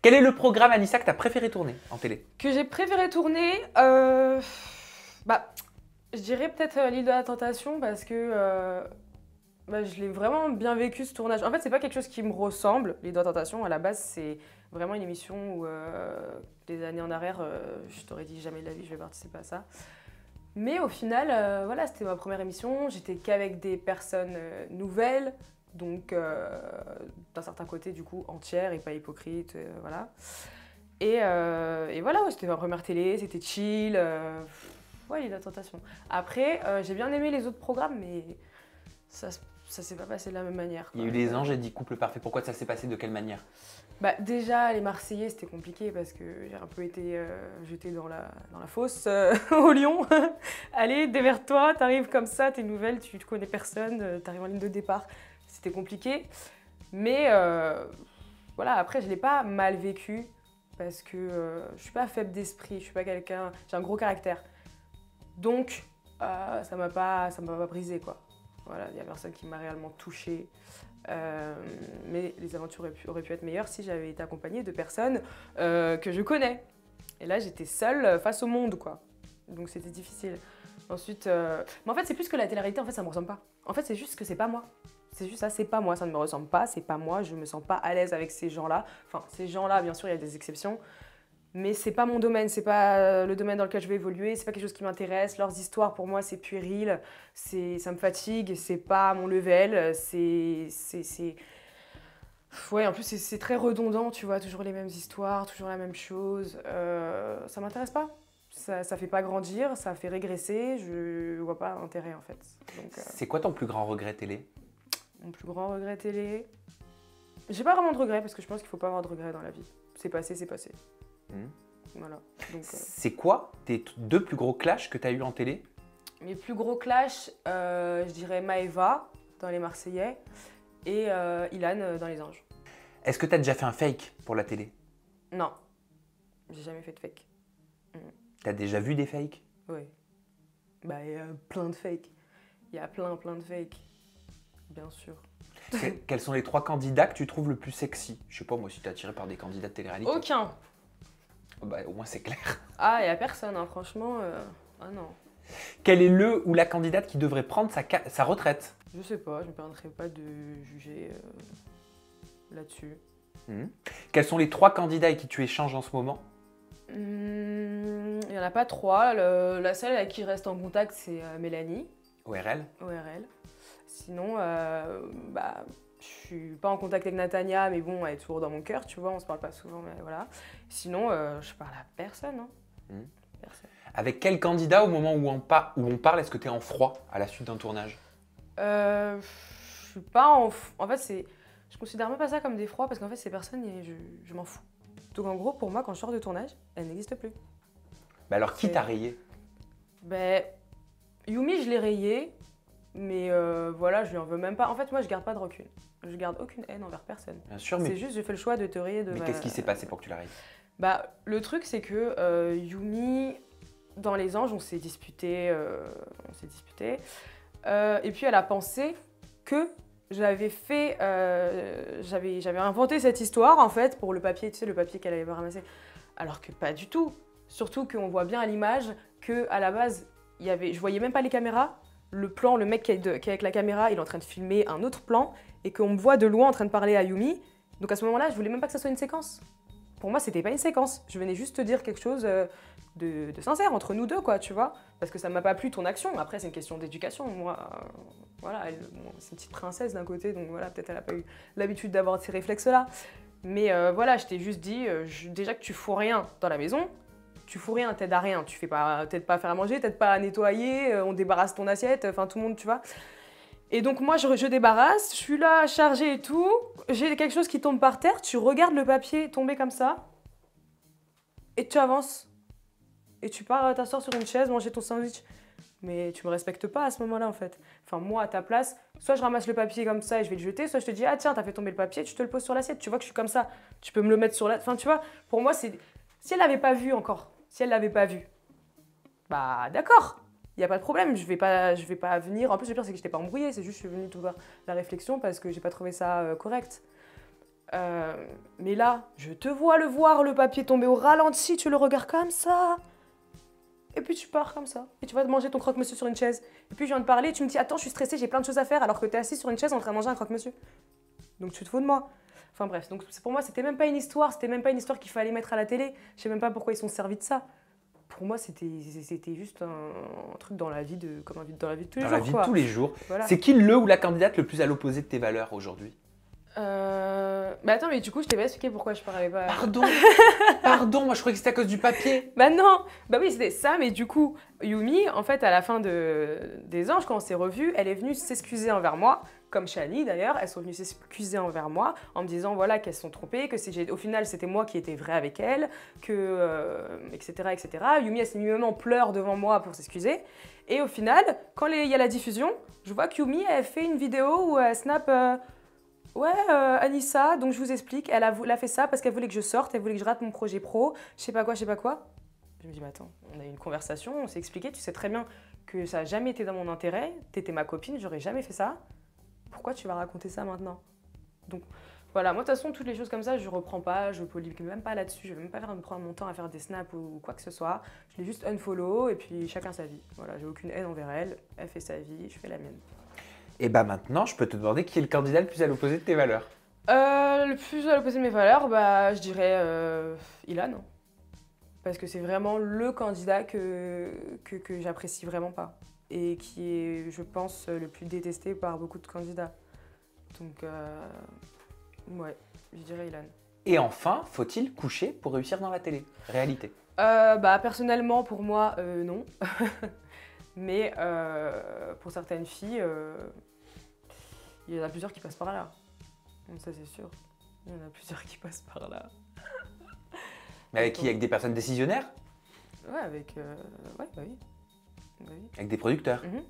Quel est le programme, Anissa, que tu as préféré tourner en télé? Que j'ai préféré tourner, je dirais peut-être l'île de la Tentation parce que je l'ai vraiment bien vécu ce tournage. En fait, c'est pas quelque chose qui me ressemble, l'île de la Tentation. À la base, c'est vraiment une émission où des années en arrière, je t'aurais dit jamais de la vie, je vais participer à ça. Mais au final, voilà, c'était ma première émission. J'étais qu'avec des personnes nouvelles, donc d'un certain côté, du coup, entière et pas hypocrite, voilà. Et voilà, ouais, c'était ma première télé, c'était chill. Ouais, il y a de la tentation. Après, j'ai bien aimé les autres programmes, mais ça s'est pas passé de la même manière, Il quoi. y a eu Les Anges et 10 couples parfaits. Pourquoi ça s'est passé? De quelle manière? Bah, déjà, les Marseillais, c'était compliqué parce que j'ai un peu été jetée dans la fosse au Lion. Allez, démerde-toi, t'arrives comme ça, t'es nouvelle, tu connais personne, t'arrives en ligne de départ. C'était compliqué. Mais voilà, après, je l'ai pas mal vécu parce que je suis pas faible d'esprit, je suis pas quelqu'un. J'ai un gros caractère. Donc, ça m'a pas brisé, quoi. Voilà, il y a personne qui m'a réellement touchée. Mais les aventures auraient pu être meilleures si j'avais été accompagnée de personnes que je connais. Et là, j'étais seule face au monde, quoi. Donc c'était difficile. Ensuite, mais en fait, c'est plus que la télé-réalité, en fait, ça me ressemble pas. En fait, c'est juste que c'est pas moi. C'est juste ça, c'est pas moi, ça ne me ressemble pas, c'est pas moi, je me sens pas à l'aise avec ces gens-là. Enfin, ces gens-là, bien sûr, il y a des exceptions. Mais c'est pas mon domaine, c'est pas le domaine dans lequel je vais évoluer, c'est pas quelque chose qui m'intéresse. Leurs histoires, pour moi, c'est puéril, ça me fatigue, c'est pas mon level, Ouais, en plus, c'est très redondant, tu vois, toujours les mêmes histoires, toujours la même chose. Ça m'intéresse pas. Ça fait pas grandir, ça fait régresser, je vois pas l'intérêt, en fait. Donc, C'est quoi ton plus grand regret télé? mon plus grand regret télé... J'ai pas vraiment de regret, parce que je pense qu'il faut pas avoir de regret dans la vie. C'est passé, c'est passé. Voilà. Donc, C'est quoi tes 2 plus gros clashs que tu as eu en télé? mes plus gros clashs, je dirais Maëva dans Les Marseillais et Ilan dans Les Anges. Est-ce que tu as déjà fait un fake pour la télé? Non, j'ai jamais fait de fake. Tu as déjà vu des fakes? Oui. Bah, il y a plein de fakes. Il y a plein de fakes. Bien sûr. Quels sont les 3 candidats que tu trouves le plus sexy? Je sais pas, moi, si tu es attiré par des candidats de télé-réalité. Aucun. Bah, au moins, c'est clair. Ah, il y a personne, hein, franchement. Ah non. Quel est le ou la candidate qui devrait prendre sa retraite? Je sais pas, je me permettrai pas de juger là-dessus. Quels sont les 3 candidats avec qui tu échanges en ce moment? Il y en a pas 3. La seule avec qui je reste en contact, c'est Mélanie. ORL? ORL. Sinon, je suis pas en contact avec Natania, mais bon, elle est toujours dans mon cœur, tu vois, on se parle pas souvent, mais voilà. Sinon, je parle à personne, hein. Personne. Avec quel candidat, au moment où on parle, est-ce que tu es en froid à la suite d'un tournage? Je suis pas en... En fait, je considère même pas ça comme des froids, parce qu'en fait, ces personnes, je m'en fous. Donc en gros, pour moi, quand je sors de tournage, elles n'existent plus. Bah alors, qui t'a rayé? Ben, Yumi, je l'ai rayé. Mais voilà, je lui en veux même pas. En fait, moi, je garde pas de rancune. Je garde aucune haine envers personne. Bien sûr, mais... C'est juste, j'ai fait le choix de te rayer de Mais qu'est-ce qui s'est passé pour que tu la rayes? Bah, le truc, c'est que Yumi, dans Les Anges, on s'est disputé. Et puis, elle a pensé que j'avais fait... j'avais inventé cette histoire, en fait, pour le papier, tu sais, le papier qu'elle avait ramassé. Alors que pas du tout. Surtout qu'on voit bien à l'image qu'à la base, je voyais même pas les caméras. Le plan, le mec qui est avec la caméra, il est en train de filmer un autre plan et qu'on me voit de loin en train de parler à Yumi. Donc à ce moment-là, je voulais même pas que ça soit une séquence. Pour moi, c'était pas une séquence. Je venais juste te dire quelque chose de sincère entre nous deux, quoi, tu vois. Parce que ça m'a pas plu ton action. Après, c'est une question d'éducation. Moi, voilà, c'est une petite princesse d'un côté, donc voilà, peut-être elle a pas eu l'habitude d'avoir ces réflexes-là. Mais voilà, je t'ai juste dit, déjà que tu fous rien dans la maison. Tu fous rien, t'aides à rien, tu fais pas, t'aides pas à faire à manger, t'aides pas à nettoyer, on débarrasse ton assiette, enfin tout le monde, tu vois. Et donc moi je débarrasse, je suis là chargée et tout, j'ai quelque chose qui tombe par terre, tu regardes le papier tomber comme ça, et tu avances. Et tu pars t'asseoir sur une chaise, manger ton sandwich. Mais tu me respectes pas à ce moment-là en fait. Enfin moi à ta place, soit je ramasse le papier comme ça et je vais le jeter, soit je te dis ah tiens t'as fait tomber le papier, tu te le poses sur l'assiette, tu vois que je suis comme ça, tu peux me le mettre sur la... Enfin tu vois, pour moi c'est... Si elle l'avait pas vu encore, si elle l'avait pas vu, bah d'accord, il n'y a pas de problème, je vais pas venir. En plus, le pire, c'est que je t'ai pas embrouillé, c'est juste que je suis venue te voir la réflexion parce que j'ai pas trouvé ça correct. Mais là, je te vois le papier tomber au ralenti, tu le regardes comme ça. Et puis tu pars comme ça. Et tu vas te manger ton croque-monsieur sur une chaise. Et puis je viens de parler et tu me dis, attends, je suis stressée, j'ai plein de choses à faire, alors que t'es assis sur une chaise en train de manger un croque-monsieur. Donc tu te fous de moi. Enfin bref, donc pour moi, c'était même pas une histoire, qu'il fallait mettre à la télé. Je sais même pas pourquoi ils sont servis de ça. Pour moi, c'était juste un truc dans la vie de, dans la vie de tous les jours. Dans la vie de tous les jours. Voilà. C'est qui le ou la candidate le plus à l'opposé de tes valeurs aujourd'hui? Mais attends, mais du coup, je t'ai pas expliqué pourquoi je parlais pas. Pardon, moi je croyais que c'était à cause du papier. Bah non, bah oui, c'était ça, mais du coup, Yumi, en fait, à la fin des Anges, quand on s'est revus, elle est venue s'excuser envers moi, comme Shani d'ailleurs, elles sont venues s'excuser envers moi, en me disant voilà qu'elles se sont trompées, que au final c'était moi qui étais vraie avec elles, etc., etc. Yumi, elle s'est mise même en pleurs devant moi pour s'excuser, et au final, quand il y a la diffusion, je vois que Yumi, elle fait une vidéo où elle snap... Ouais, Anissa, donc je vous explique, elle a fait ça parce qu'elle voulait que je sorte, elle voulait que je rate mon projet pro, je sais pas quoi. Je me dis, mais attends, on a eu une conversation, on s'est expliqué, tu sais très bien que ça n'a jamais été dans mon intérêt, t'étais ma copine, j'aurais jamais fait ça. Pourquoi tu vas raconter ça maintenant? Donc voilà, moi de toute façon, toutes les choses comme ça, je reprends pas, je pollue même pas là-dessus, je vais même pas me prendre mon temps à faire des snaps ou quoi que ce soit. Je l'ai juste unfollow et puis chacun sa vie. Voilà, j'ai aucune haine envers elle, elle fait sa vie, je fais la mienne. Et bah maintenant, je peux te demander qui est le candidat le plus à l'opposé de tes valeurs. Le plus à l'opposé de mes valeurs, bah, je dirais Ilan. Parce que c'est vraiment le candidat que j'apprécie vraiment pas. Et qui est, je pense, le plus détesté par beaucoup de candidats. Donc, ouais, je dirais Ilan. Et enfin, faut-il coucher pour réussir dans la télé? Réalité. Bah, personnellement, pour moi, non. Mais pour certaines filles, il y en a plusieurs qui passent par là. Donc ça, c'est sûr. Il y en a plusieurs qui passent par là. Mais avec qui? Avec des personnes décisionnaires? Ouais, avec... ouais, bah oui. Bah oui. Avec des producteurs? Mhm.